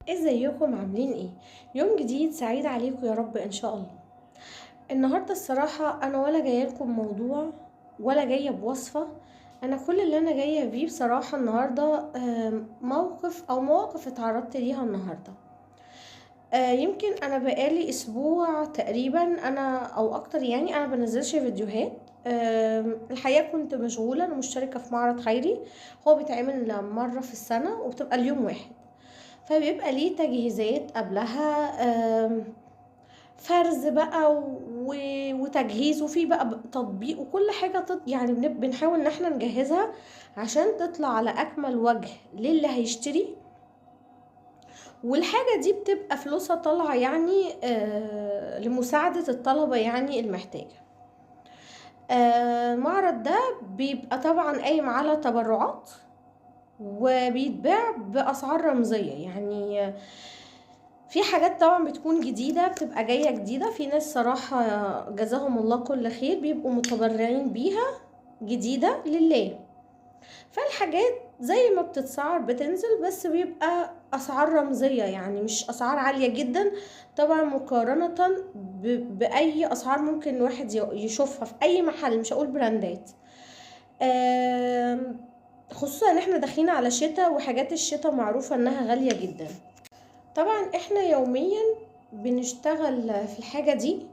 ازيكم عاملين ايه؟ يوم جديد سعيد عليكم يا رب ان شاء الله. النهارده الصراحه انا ولا جايه لكم موضوع ولا جايه بوصفه. انا كل اللي انا جايه بيه بصراحه النهارده موقف او مواقف اتعرضت ليها النهارده. يمكن انا بقالي اسبوع تقريبا انا او اكتر، يعني انا بنزلش فيديوهات. الحقيقه كنت مشغوله، انا مشتركه في معرض خيري. هو بيتعمل مره في السنه وبتبقى اليوم واحد، فبيبقى ليه تجهيزات قبلها. فرز بقى وتجهيز، وفي بقى تطبيق وكل حاجة يعني بنحاول ان احنا نجهزها عشان تطلع على اكمل وجه للي هيشتري. والحاجة دي بتبقى فلوسها طالعة يعني لمساعدة الطلبة يعني المحتاجة. المعرض ده بيبقى طبعا قايم على تبرعات، وبيتباع بأسعار رمزية. يعني في حاجات طبعا بتكون جديدة، بتبقى جاية جديدة. في ناس صراحة جزاهم الله كل خير بيبقوا متبرعين بيها جديدة لله. فالحاجات زي ما بتتسعر بتنزل، بس بيبقى أسعار رمزية، يعني مش أسعار عالية جدا طبعا مقارنة بأي أسعار ممكن الواحد يشوفها في أي محل. مش هقول براندات، خصوصا ان احنا داخلين على شتاء، وحاجات الشتاء معروفة انها غالية جدا. طبعا احنا يوميا بنشتغل في الحاجة دي.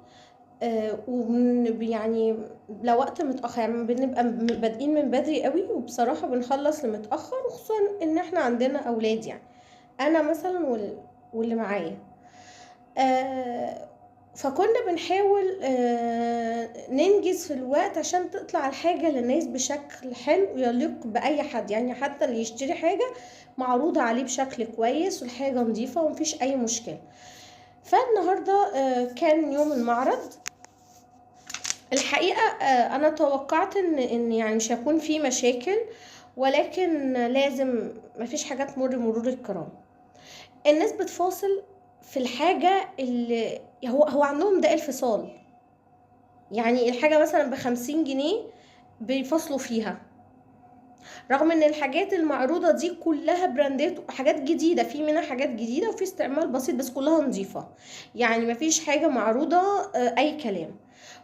يعني لو وقت متأخر، يعني بنبقى بادئين من بدري قوي، وبصراحة بنخلص لمتأخر، وخصوصا ان احنا عندنا اولاد. يعني انا مثلا واللي معايا. آه، فكنا بنحاول ننجز في الوقت عشان تطلع الحاجة للناس بشكل حلو يليق بأي حد، يعني حتى اللي يشتري حاجة معروضة عليه بشكل كويس والحاجة نظيفة ومفيش أي مشكلة. فالنهاردة كان يوم المعرض. الحقيقة أنا توقعت إن يعني مش هيكون في مشاكل، ولكن لازم مفيش حاجة تمر مرور الكرام. الناس بتفاصل في الحاجة اللي هو عندهم ده الفصال. يعني الحاجة مثلا ب50 جنيه بيفصلوا فيها، رغم ان الحاجات المعروضة دي كلها براندات وحاجات جديدة. في منها حاجات جديدة وفي استعمال بسيط، بس كلها نظيفة. يعني مفيش حاجة معروضة اي كلام.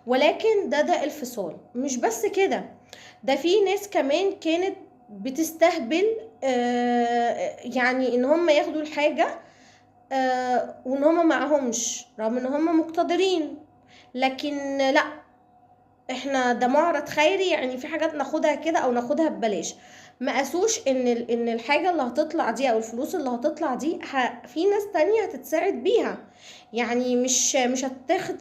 ولكن ده الفصال. مش بس كده، ده في ناس كمان كانت بتستهبل، يعني ان هم ياخدوا الحاجة وان هم معهمش، رغم ان هم مقتدرين. لكن لا، احنا ده معرض خيري، يعني في حاجات ناخدها كده او ناخدها ببلاش. ما قاسوش ان الحاجه اللي هتطلع دي او الفلوس اللي هتطلع دي في ناس تانية هتتساعد بيها. يعني مش هتاخد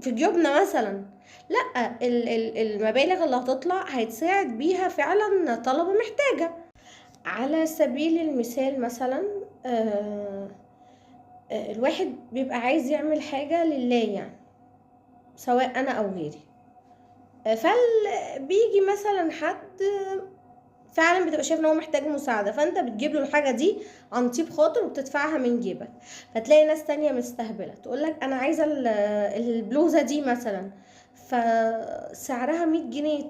في جيوبنا مثلا. لا، المبالغ اللي هتطلع هيتساعد بيها فعلا طلبه محتاجه. على سبيل المثال مثلا، الواحد بيبقى عايز يعمل حاجه لله، يعني سواء انا او غيري. بيجي مثلا حد فعلا بتبقى شايف ان هو محتاج مساعده، فانت بتجيب له الحاجه دي عن طيب خاطر وبتدفعها من جيبك. فتلاقي ناس تانية مستهبله تقول لك انا عايزه البلوزه دي مثلا، فسعرها 100 جنيه.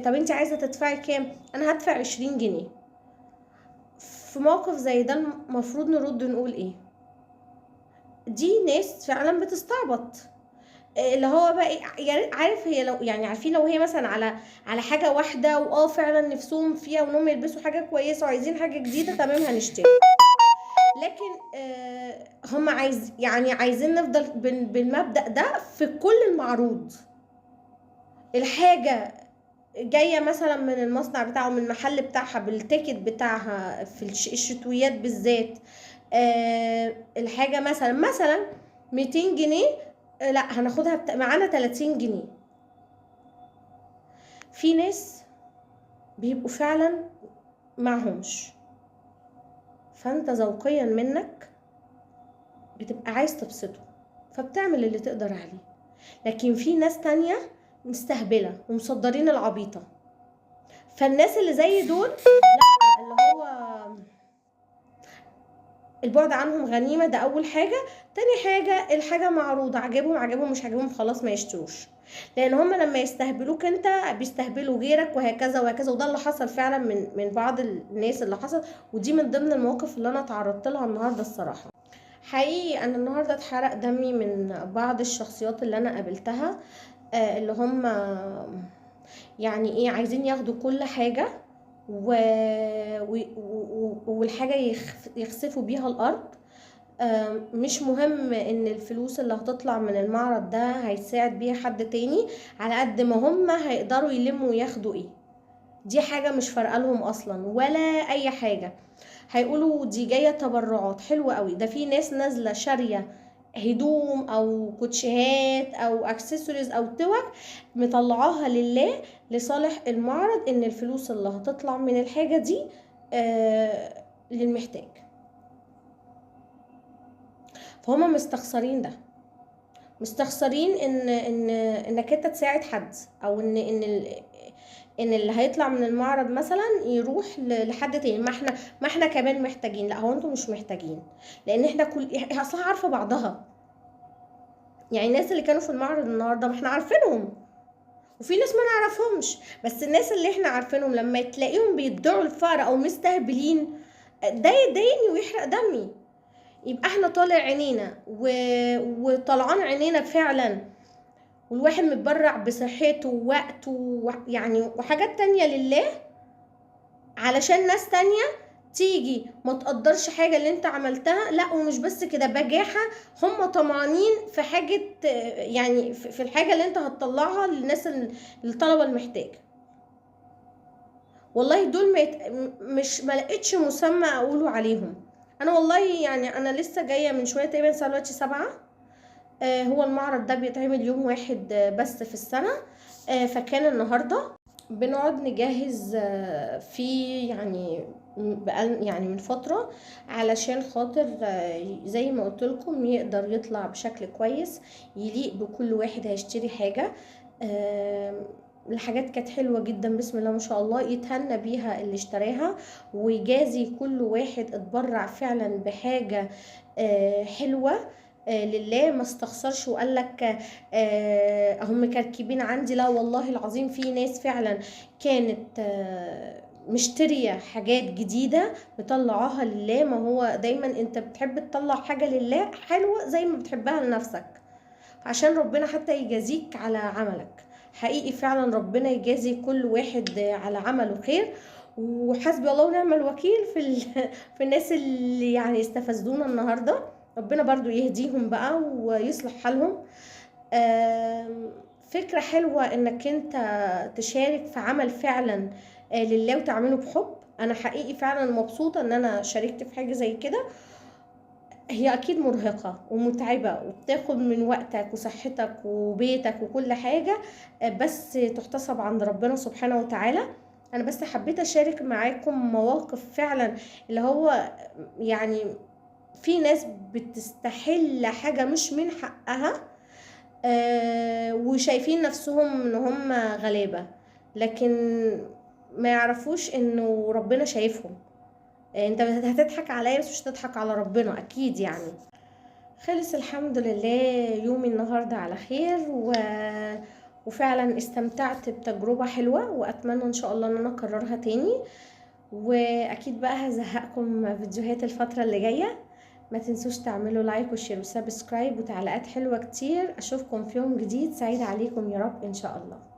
طب انت عايزه تدفعي كام؟ انا هدفع 20 جنيه. في موقف زي ده المفروض نرد نقول ايه؟ دي ناس فعلا بتستعبط. اللي هو بقى يعني عارف، هي لو يعني عارفين لو هي مثلا على حاجه واحده فعلا نفسهم فيها وانهم يلبسوا حاجه كويسه وعايزين حاجه جديده، تمام هنشتري. لكن هم يعني عايزين نفضل بالمبدأ ده في كل المعروض. الحاجه جايه مثلا من المصنع بتاعه، من المحل بتاعها، بالتيكت بتاعها في الشتويات بالذات. الحاجه مثلا 200 جنيه، لا هناخدها معانا 30 جنيه. في ناس بيبقوا فعلا معهمش، فانت ذوقيا منك بتبقى عايز تبسطه، فبتعمل اللي تقدر عليه. لكن في ناس تانية مستهبلة ومصدرين العبيطة. فالناس اللي زي دول لا، اللي هو البعد عنهم غنيمة، ده اول حاجة. تاني حاجة الحاجة معروضة، عجبهم مش عجبهم خلاص ما يشتروش، لان هم لما يستهبلوك انت بيستهبلوا غيرك، وهكذا وهكذا. وده اللي حصل فعلا من بعض الناس اللي حصل، ودي من ضمن المواقف اللي انا اتعرضت لها النهارده الصراحة. حقيقي انا النهارده اتحرق دمي من بعض الشخصيات اللي انا قابلتها، اللي هم يعني ايه عايزين ياخدوا كل حاجة و... والحاجة يخسفوا بيها الارض. مش مهم ان الفلوس اللي هتطلع من المعرض ده هيساعد بيها حد تاني، على قد ما هم هيقدروا يلموا وياخدوا ايه. دي حاجة مش فارقة لهم اصلا ولا اي حاجة. هيقولوا دي جاية تبرعات، حلوة قوي. ده في ناس نازلة شارية هدوم او كوتشيهات او اكسسوارز او توك، مطلعاها لله لصالح المعرض، ان الفلوس اللي هتطلع من الحاجة دي للمحتاج. فهما مستخسرين ده، مستخسرين انك انت تساعد حد، او ان اللي هيطلع من المعرض مثلا يروح لحد تاني. ما احنا كمان محتاجين. لا، هو انتوا مش محتاجين، لان احنا هي اصلا عارفه بعضها. يعني الناس اللي كانوا في المعرض النهارده ما احنا عارفينهم، وفي ناس ما نعرفهمش، بس الناس اللي احنا عارفينهم لما تلاقيهم بيدعوا الفقر او مستهبلين، ده يضايقني ويحرق دمي. يبقى احنا طالع عينينا وطلعان عينينا فعلا، والواحد متبرع بصحته ووقته يعني وحاجات تانية لله، علشان ناس تانية تيجي ما تقدرش حاجة اللي انت عملتها. لا، ومش بس كده، بجاحة. هم طمعانين في حاجة، يعني في الحاجة اللي انت هتطلعها للناس الطلبة المحتاجة. والله دول مش ما لقيتش مسمى اقوله عليهم. انا والله يعني انا لسه جاية من شوية، تقريبا الساعة دلوقتي 7. هو المعرض ده بيتعمل يوم واحد بس في السنة. فكان النهاردة بنقعد نجهز فيه، يعني من فترة، علشان خاطر زي ما قلت لكم يقدر يطلع بشكل كويس يليق بكل واحد هيشتري حاجة. الحاجات كانت حلوة جدا، بسم الله ما شاء الله، يتهنى بيها اللي اشتراها، ويجازي كل واحد اتبرع فعلا بحاجة حلوة لله، ما استخسرش وقال لك هم مكركبين عندي. لا والله العظيم في ناس فعلا كانت مشترية حاجات جديدة مطلعاها لله. ما هو دايما انت بتحب تطلع حاجة لله حلوة زي ما بتحبها لنفسك، عشان ربنا حتى يجازيك على عملك. حقيقي فعلا ربنا يجازي كل واحد على عمله خير، وحسبي الله ونعم الوكيل في الناس اللي يعني استفزونا النهارده. ربنا برضو يهديهم بقى ويصلح حالهم. فكرة حلوة انك انت تشارك في عمل فعلا لله وتعمله بحب. انا حقيقي فعلا مبسوطة ان انا شاركت في حاجة زي كده. هي اكيد مرهقة ومتعبة وبتاخد من وقتك وصحتك وبيتك وكل حاجة، بس تحتسب عند ربنا سبحانه وتعالى. انا بس حبيت اشارك معاكم مواقف فعلا اللي هو يعني في ناس بتستحل حاجة مش من حقها، وشايفين نفسهم ان هم غلابة، لكن ما يعرفوش انه ربنا شايفهم. انت هتضحك عليا بس مش هتضحك على ربنا اكيد يعني. خلص الحمد لله يومي النهاردة على خير، وفعلا استمتعت بتجربة حلوة، واتمنى ان شاء الله ان انا اكررها تاني. واكيد بقى هزهقكم فيديوهات الفترة اللي جاية. ما تنسوش تعملوا لايك وشير وسبسكرايب وتعليقات حلوة كتير. اشوفكم في يوم جديد سعيد عليكم يا رب ان شاء الله.